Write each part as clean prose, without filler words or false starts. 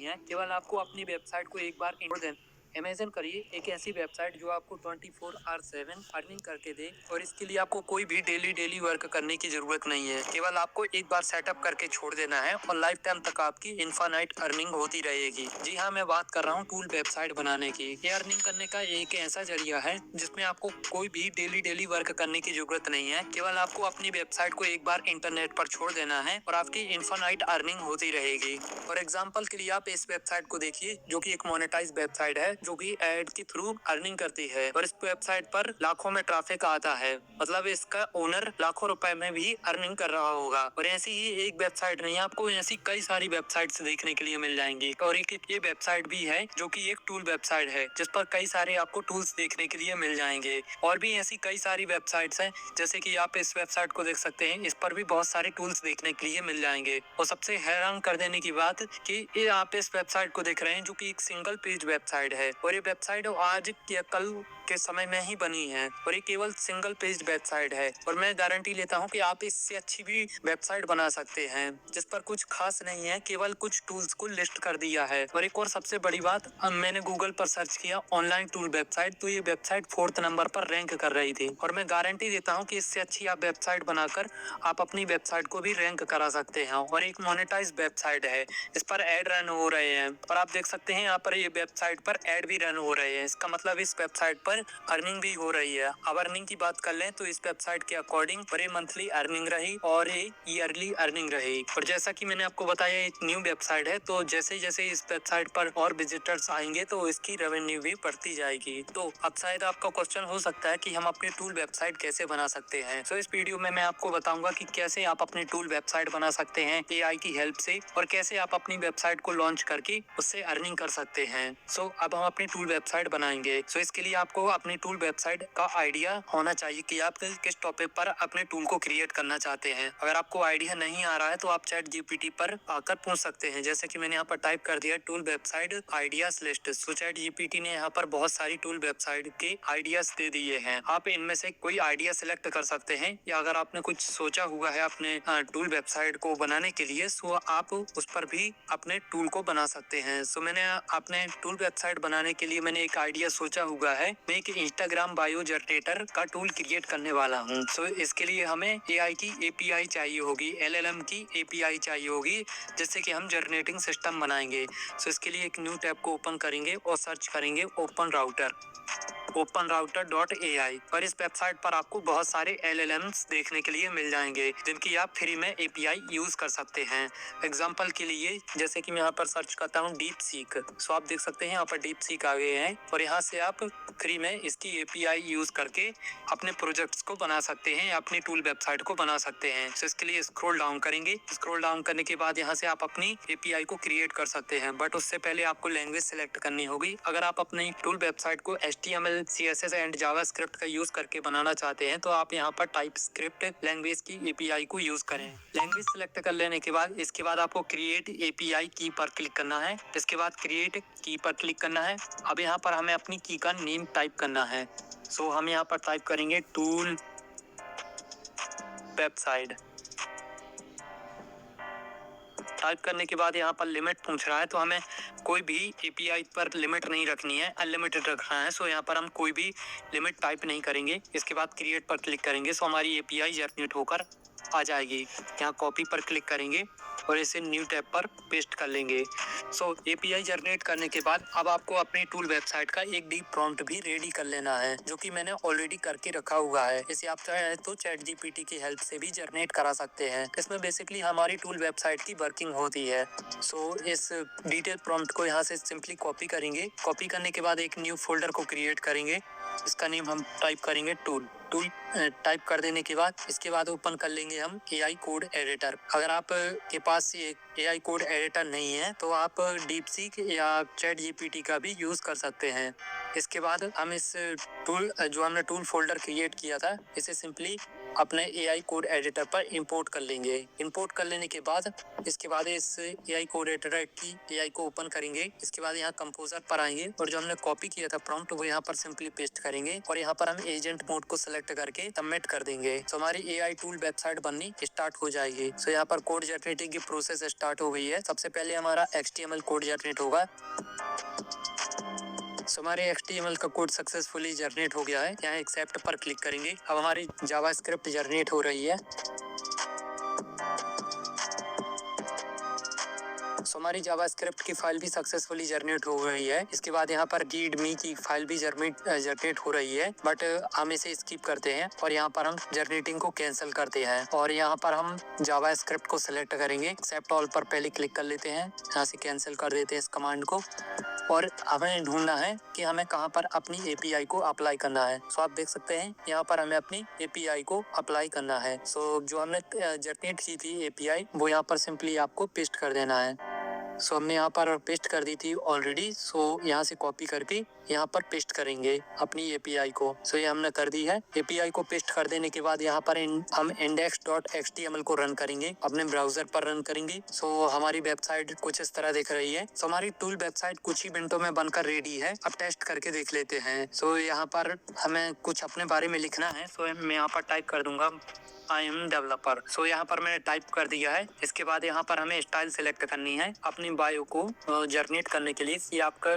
है, केवल आपको अपनी वेबसाइट को एक बार इंट्रो देना। इमेजिन करिए एक ऐसी वेबसाइट जो आपको 24/7 अर्निंग करके दे, और इसके लिए आपको कोई भी डेली वर्क करने की जरूरत नहीं है। केवल आपको एक बार सेटअप करके छोड़ देना है और लाइफ टाइम तक आपकी इनफाइनाइट अर्निंग होती रहेगी। जी हाँ, मैं बात कर रहा हूँ टूल वेबसाइट बनाने की। ये अर्निंग करने का एक ऐसा जरिया है जिसमें आपको कोई भी डेली वर्क करने की जरूरत नहीं है। केवल आपको अपनी वेबसाइट को एक बार इंटरनेट पर छोड़ देना है और आपकी इनफाइनाइट अर्निंग होती रहेगी। फॉर एग्जाम्पल के लिए आप इस वेबसाइट को देखिए, जो कि एक मोनेटाइज वेबसाइट है, जो कि एड के थ्रू अर्निंग करती है, और इस वेबसाइट पर लाखों में ट्रैफिक आता है। मतलब इसका ओनर लाखों रुपए में भी अर्निंग कर रहा होगा। और ऐसी ही एक वेबसाइट नहीं, आपको ऐसी कई सारी वेबसाइट्स देखने के लिए मिल जाएंगी। और एक ये वेबसाइट भी है जो कि एक टूल वेबसाइट है, जिस पर कई सारे आपको टूल्स देखने के लिए मिल जाएंगे। और भी ऐसी कई सारी वेबसाइट्स हैं, जैसे कि आप इस वेबसाइट को देख सकते हैं, इस पर भी बहुत सारे टूल्स देखने के लिए मिल जाएंगे। और सबसे हैरान कर देने की बात कि ये आप इस वेबसाइट को देख रहे हैं, जो कि एक सिंगल पेज वेबसाइट है, और ये वेबसाइट आज या कल के समय में ही बनी है, और ये केवल सिंगल पेज वेबसाइट है। और मैं गारंटी लेता हूँ कि आप इससे अच्छी भी वेबसाइट बना सकते हैं, जिस पर कुछ खास नहीं है, केवल कुछ टूल्स को लिस्ट कर दिया है। और एक और सबसे बड़ी बात, मैंने गूगल पर सर्च किया ऑनलाइन टूल वेबसाइट, तो ये वेबसाइट 4th नंबर पर रैंक कर रही थी। और मैं गारंटी देता हूँ कि इससे अच्छी आप वेबसाइट बनाकर आप अपनी वेबसाइट को भी रैंक करा सकते हैं। और एक मोनेटाइज वेबसाइट है, इस पर एड रन हो रहे हैं, और आप देख सकते हैं यहाँ पर ये वेबसाइट पर एड भी रन हो रहे हैं। इसका मतलब इस वेबसाइट पर अर्निंग भी हो रही है। अब अर्निंग की बात कर लें तो इस वेबसाइट के अकॉर्डिंग बड़े मंथली अर्निंग रही और ये ईयरली अर्निंग रही। और जैसा कि मैंने आपको बताया, एक न्यू वेबसाइट है, तो जैसे जैसे इस वेबसाइट पर और विजिटर्स आएंगे तो इसकी रेवेन्यू भी बढ़ती जाएगी। तो अब शायद आपका क्वेश्चन हो सकता है कि हम अपनी टूल वेबसाइट कैसे बना सकते हैं। तो इस वीडियो में मैं आपको बताऊंगा कि कैसे आप अपनी टूल वेबसाइट बना सकते हैं एआई की हेल्प से, और कैसे आप अपनी वेबसाइट को लॉन्च करके उससे अर्निंग कर सकते हैं। अब हम अपनी टूल वेबसाइट बनाएंगे। इसके लिए आपको अपनी टूल वेबसाइट का आइडिया होना चाहिए कि आप किस टॉपिक पर अपने टूल को क्रिएट करना चाहते हैं। अगर आपको आइडिया नहीं आ रहा है तो आप चैट जीपीटी पर आकर पूछ सकते हैं, जैसे कि मैंने यहाँ पर टाइप कर दिया tool website ideas list. Chat GPT ने यहाँ पर बहुत सारी टूल वेबसाइट के आइडियाज दे दिए हैं। आप इनमें से कोई आइडिया सिलेक्ट कर सकते हैं, या अगर आपने कुछ सोचा हुआ है अपने टूल वेबसाइट को बनाने के लिए, सो आप उस पर भी अपने टूल को बना सकते हैं। मैंने अपने टूल वेबसाइट बनाने के लिए मैंने एक आइडिया सोचा हुआ है। मैं एक इंस्टाग्राम बायो जनरेटर का टूल क्रिएट करने वाला हूँ। इसके लिए हमें एआई की एपीआई चाहिए होगी, एलएलएम की एपीआई चाहिए होगी, जिससे कि हम जनरेटिंग सिस्टम बनाएंगे। इसके लिए एक न्यू टैब को ओपन करेंगे और सर्च करेंगे openrouter.ai। और इस वेबसाइट पर आपको बहुत सारे LLMs देखने के लिए मिल जाएंगे, जिनकी आप फ्री में API यूज कर सकते हैं। एग्जांपल के लिए, जैसे कि मैं यहाँ पर सर्च करता हूँ डीप सीक, आप देख सकते हैं यहाँ पर डीप सीक आ गए हैं, और यहाँ से आप फ्री में इसकी API यूज करके अपने प्रोजेक्ट्स को बना सकते हैं, अपनी टूल वेबसाइट को बना सकते हैं। इसके लिए स्क्रॉल डाउन करेंगे। स्क्रॉल डाउन करने के बाद यहाँ से आप अपनी API को क्रिएट कर सकते हैं, बट उससे पहले आपको लैंग्वेज सिलेक्ट करनी होगी। अगर आप अपनी टूल वेबसाइट को HTML, CSS एंड जावास्क्रिप्ट का यूज करके बनाना चाहते हैं, तो आप यहाँ पर टाइपस्क्रिप्ट लैंग्वेज की API को यूज करें। लैंग्वेज सिलेक्ट कर लेने के बाद इसके बाद आपको क्रिएट API की पर क्लिक करना है। इसके बाद क्रिएट की पर क्लिक करना है। अब यहाँ पर हमें अपनी की का नेम टाइप करना है। हम यहाँ पर टाइप करेंगे टूल वेबसाइट। टाइप करने के बाद यहाँ पर लिमिट पूछ रहा है, तो हमें कोई भी API पर लिमिट नहीं रखनी है, अनलिमिटेड रखना है। यहाँ पर हम कोई भी लिमिट टाइप नहीं करेंगे। इसके बाद क्रिएट पर क्लिक करेंगे, हमारी API जनरेट होकर आ जाएगी। यहाँ कॉपी पर क्लिक करेंगे और इसे न्यू टैब पर पेस्ट कर लेंगे। API जनरेट करने के बाद अब आपको अपनी टूल वेबसाइट का एक डीप प्रॉम्प्ट भी रेडी कर लेना है, जो कि मैंने ऑलरेडी करके रखा हुआ है। इसे आप चाहे तो चैट जीपीटी की हेल्प से भी जनरेट करा सकते हैं। इसमें बेसिकली हमारी टूल वेबसाइट की वर्किंग होती है। इस डिटेल प्रॉम्प्ट को यहाँ से सिंपली कॉपी करेंगे। कॉपी करने के बाद एक न्यू फोल्डर को क्रिएट करेंगे। इसका नेम हम टाइप करेंगे टूल टाइप कर देने के बाद इसके बाद ओपन कर लेंगे हम AI कोड एडिटर। अगर आप के पास ये AI कोड एडिटर नहीं है, तो आप डीपसीक या चैट जीपीटी का भी यूज कर सकते हैं। इसके बाद हम इस टूल जो हमने टूल फोल्डर क्रिएट किया था, इसे सिंपली अपने AI कोड एडिटर पर इंपोर्ट कर लेंगे। इंपोर्ट कर लेने के बाद इसके बाद इस AI कोड एडिटर की AI को ओपन करेंगे। इसके बाद यहाँ कंपोजर पर आएंगे और जो हमने कॉपी किया था प्रॉम्प्ट वो यहाँ पर सिंपली पेस्ट करेंगे और यहाँ पर हम एजेंट मोड को सिलेक्ट करके सबमिट कर देंगे। तो हमारी AI टूल वेबसाइट बननी स्टार्ट हो जाएगी। तो यहाँ पर कोड जनरेटिंग की प्रोसेस स्टार्ट हो गई है। सबसे पहले हमारा HTML कोड जनरेट होगा। हमारे HTML का कोड सक्सेसफुली जनरेट हो गया है। यहाँ एक्सेप्ट पर क्लिक करेंगे। अब हमारी जावास्क्रिप्ट जनरेट हो रही है। हमारी जावास्क्रिप्ट की फाइल भी सक्सेसफुली जनरेट हो गई है। इसके बाद यहाँ पर रीडमी की फाइल भी जनरेट हो रही है, बट हम इसे स्किप करते हैं और यहाँ पर हम जनरेटिंग को कैंसिल करते हैं और यहाँ पर हम जावास्क्रिप्ट को सिलेक्ट करेंगे। एक्सेप्ट ऑल पर पहले क्लिक कर लेते हैं। यहाँ से कैंसिल कर देते हैं इस कमांड को और हमें ढूंढना है कि हमें कहाँ पर अपनी API को अप्लाई करना है। सो आप देख सकते हैं यहाँ पर हमें अपनी API को अप्लाई करना है। सो जो हमने जनरेट की थी API वो यहाँ पर सिंपली आपको पेस्ट कर देना है। सो हमने यहाँ पर पेस्ट कर दी थी ऑलरेडी। सो यहाँ से कॉपी करके यहाँ पर पेस्ट करेंगे अपनी API को। सो ये हमने कर दी है। API को पेस्ट कर देने के बाद यहाँ पर हम index.html को रन करेंगे, अपने ब्राउजर पर रन करेंगे। सो हमारी वेबसाइट कुछ इस तरह दिख रही है। सो हमारी टूल वेबसाइट कुछ ही मिनटों में बनकर रेडी है। अब टेस्ट करके देख लेते हैं। सो यहाँ पर हमें कुछ अपने बारे में लिखना है। सो मैं यहाँ पर टाइप कर दूंगा आई एम डेवलपर। सो यहाँ पर मैंने टाइप कर दिया है। इसके बाद यहाँ पर हमें स्टाइल सेलेक्ट करनी है अपनी बायो को जनरेट करने के लिए कि आपका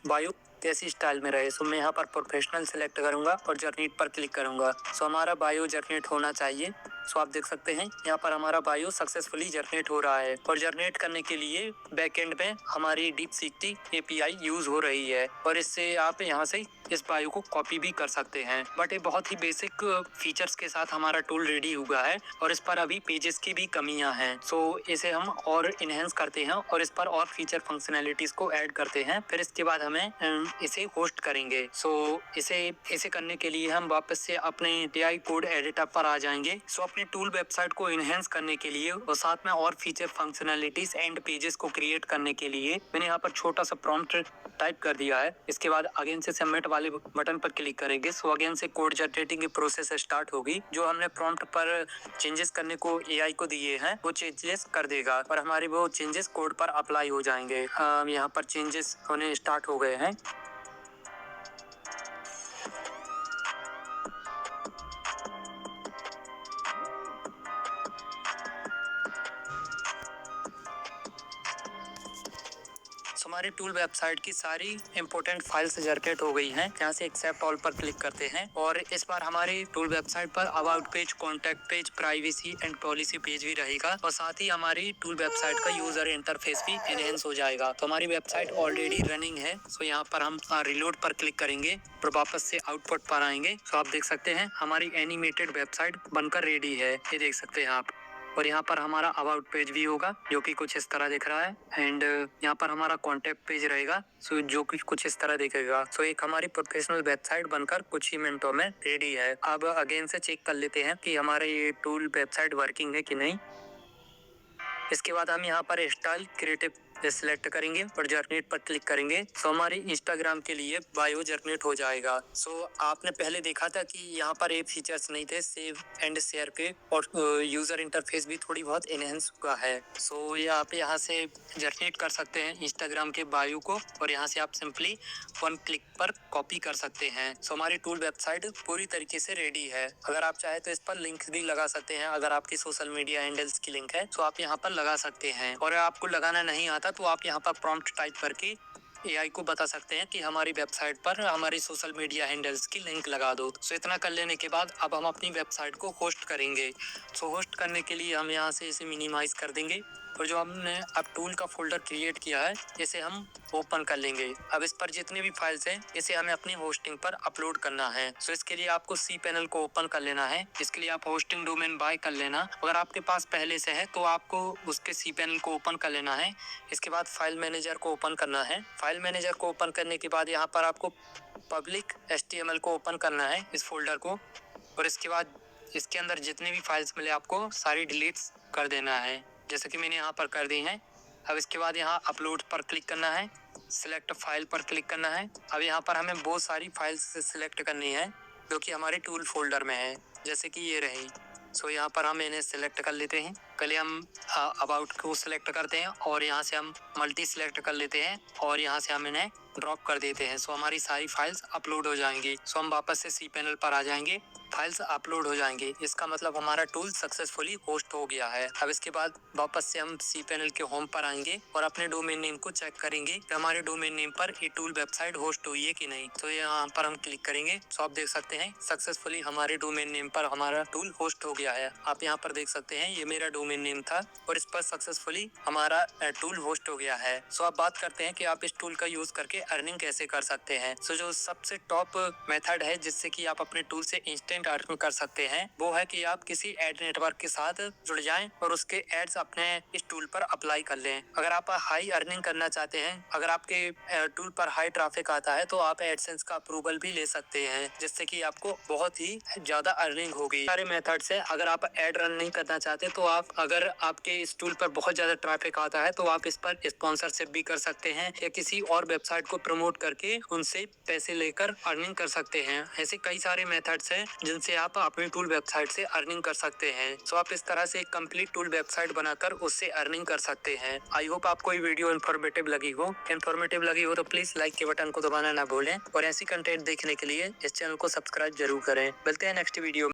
बायो कैसी स्टाइल में रहे। सो मैं यहाँ पर प्रोफेशनल सेलेक्ट करूंगा और जनरेट पर क्लिक करूंगा। सो हमारा बायो जनरेट होना चाहिए। सो आप देख सकते हैं यहाँ पर हमारा बायो सक्सेसफुली जनरेट हो रहा है और जनरेट करने के लिए बैकएंड में हमारी डीपसीक की API यूज हो रही है और इससे आप यहाँ से इस बायो को कॉपी भी कर सकते हैं। बट ये बहुत ही बेसिक फीचर्स के साथ हमारा टूल रेडी हुआ है और इस पर अभी पेजेस की भी कमियां हैं। सो इसे हम और इनहेंस करते हैं और इस पर और फीचर फंक्शनैलिटीज को ऐड करते हैं। फिर इसके बाद हमें इसे होस्ट करेंगे। सो इसे करने के लिए हम वापस से अपने AI कोड एडिटर पर आ जाएंगे। सो अपनी टूल वेबसाइट को इनहेंस करने के लिए और साथ में और फीचर फंक्शनैलिटीज एंड पेजेस को क्रिएट करने के लिए मैंने यहाँ पर छोटा सा प्रॉम्प्ट टाइप कर दिया है। इसके बाद अगेन से सबमिट वाले बटन पर क्लिक करेंगे। सो अगेन से कोड जनरेटिंग की प्रोसेस स्टार्ट होगी। जो हमने प्रॉम्प्ट पर चेंजेस करने को AI को दिए हैं वो चेंजेस कर देगा और हमारे वो चेंजेस कोड पर अप्लाई हो जाएंगे। यहाँ पर चेंजेस होने स्टार्ट हो गए हैं। हमारी टूल वेबसाइट की सारी इंपोर्टेंट फाइल्स जनरेट हो गई हैं। यहाँ से एक्सेप्ट ऑल पर क्लिक करते हैं और इस बार हमारी टूल वेबसाइट पर about page, contact page, privacy and policy page भी रहेगा और साथ ही हमारी टूल वेबसाइट का यूजर इंटरफेस भी एनहेंस हो जाएगा। तो हमारी वेबसाइट ऑलरेडी रनिंग है। सो यहाँ पर हम रिलोड पर क्लिक करेंगे और वापस से आउटपुट पर आएंगे। तो आप देख सकते हैं हमारी एनिमेटेड वेबसाइट बनकर रेडी है। ये देख सकते हैं आप। और यहाँ पर हमारा अबाउट पेज भी होगा जो कि कुछ इस तरह दिख रहा है एंड यहाँ पर हमारा कॉन्टैक्ट पेज रहेगा। सो जो कि कुछ इस तरह दिखेगा। सो एक हमारी प्रोफेशनल वेबसाइट बनकर कुछ ही मिनटों में रेडी है। अब अगेन से चेक कर लेते हैं कि हमारे ये टूल वेबसाइट वर्किंग है कि नहीं। इसके बाद हम यहाँ पर स्टाइल क्रिएटिव सिलेक्ट करेंगे और जनरेट पर क्लिक करेंगे। सो हमारी इंस्टाग्राम के लिए बायो जनरेट हो जाएगा। सो आपने पहले देखा था कि यहाँ पर ये फीचर्स नहीं थे सेव एंड शेयर के और यूजर इंटरफेस भी थोड़ी बहुत एनहेंस हुआ है। सो ये आप यहाँ से जनरेट कर सकते हैं इंस्टाग्राम के बायो को और यहाँ से आप सिंपली वन क्लिक पर कॉपी कर सकते हैं। सो हमारी टूल वेबसाइट पूरी तरीके से रेडी है। अगर आप चाहे तो इस पर लिंक भी लगा सकते हैं। अगर आपकी सोशल मीडिया हैंडल्स की लिंक है तो आप यहाँ पर लगा सकते हैं और आपको लगाना नहीं आता तो आप यहाँ पर प्रॉम्प्ट टाइप करके AI को बता सकते हैं कि हमारी वेबसाइट पर हमारी सोशल मीडिया हैंडल्स की लिंक लगा दो। सो इतना कर लेने के बाद अब हम अपनी वेबसाइट को होस्ट करेंगे। सो होस्ट करने के लिए हम यहाँ से इसे मिनिमाइज कर देंगे और जो हमने अब टूल का फोल्डर क्रिएट किया है इसे हम ओपन कर लेंगे। अब इस पर जितनी भी फाइल्स हैं इसे हमें अपनी होस्टिंग पर अपलोड करना है। सो इसके लिए आपको cPanel को ओपन कर लेना है। इसके लिए आप होस्टिंग डोमेन बाय कर लेना। अगर आपके पास पहले से है तो आपको उसके cPanel को ओपन कर लेना है। इसके बाद फाइल मैनेजर को ओपन करना है। फाइल मैनेजर को ओपन करने के बाद यहाँ पर आपको पब्लिक HTML को ओपन करना है इस फोल्डर को और इसके बाद इसके अंदर जितने भी फाइल्स मिले आपको सारी डिलीट कर देना है जैसे कि मैंने यहाँ पर कर दी है। अब इसके बाद यहाँ अपलोड पर क्लिक करना है, सिलेक्ट फाइल पर क्लिक करना है। अब यहाँ पर हमें बहुत सारी फाइल्स सिलेक्ट करनी है जो कि हमारे टूल फोल्डर में है। जैसे कि ये रही। सो यहाँ पर हम इन्हें सिलेक्ट कर लेते हैं। पहले हम अबाउट को सिलेक्ट करते हैं और यहाँ से हम मल्टी सिलेक्ट कर लेते हैं और यहाँ से हम इन्हें ड्रॉप कर देते हैं। सो हमारी सारी फाइल्स अपलोड हो जाएंगी। सो हम वापस से सी पैनल पर आ जाएंगे, फाइल्स अपलोड हो जाएंगे। इसका मतलब हमारा टूल सक्सेसफुली होस्ट हो गया है। अब इसके बाद वापस से हम सी पैनल के होम पर आएंगे और अपने डोमेन नेम को चेक करेंगे कि हमारे डोमेन नेम पर ये टूल वेबसाइट होस्ट हुई है कि नहीं। तो यहाँ पर हम क्लिक करेंगे। सो आप देख सकते हैं सक्सेसफुली हमारे डोमेन नेम पर हमारा टूल होस्ट हो गया है। आप यहाँ पर देख सकते हैं ये मेरा डोमेन नेम था और इस पर सक्सेसफुली हमारा टूल होस्ट हो गया है। सो अब बात करते हैं कि आप इस टूल का यूज करके अर्निंग कैसे कर सकते हैं। सो जो सबसे टॉप मेथड है जिससे कि आप अपने टूल से इंस्टेंट अर्निंग कर सकते हैं वो है कि आप किसी एड नेटवर्क के साथ जुड़ जाएं और उसके एड्स अपने इस टूल पर अप्लाई कर लें। अगर आप हाई अर्निंग करना चाहते हैं, अगर आपके टूल पर हाई ट्रैफिक आता है तो आप एडसेंस का अप्रूवल भी ले सकते हैं जिससे कि आपको बहुत ही ज्यादा अर्निंग होगी। सारे मेथड से अगर आप एड रन नहीं करना चाहते तो आप अगर आपके इस टूल पर बहुत ज्यादा ट्रैफिक आता है तो आप इस पर स्पॉन्सरशिप भी कर सकते हैं या किसी और वेबसाइट को प्रमोट करके उनसे पैसे लेकर अर्निंग कर सकते हैं। ऐसे कई सारे मेथड्स हैं जिनसे आप अपनी टूल वेबसाइट से अर्निंग कर सकते हैं। सो आप इस तरह से एक कंप्लीट टूल वेबसाइट बनाकर उससे अर्निंग कर सकते हैं। आई होप आपको ये वीडियो इन्फॉर्मेटिव लगी हो तो प्लीज लाइक के बटन को दबाना ना भूलें और ऐसी कंटेंट देखने के लिए इस चैनल को सब्सक्राइब जरूर करें। मिलते हैं नेक्स्ट वीडियो में।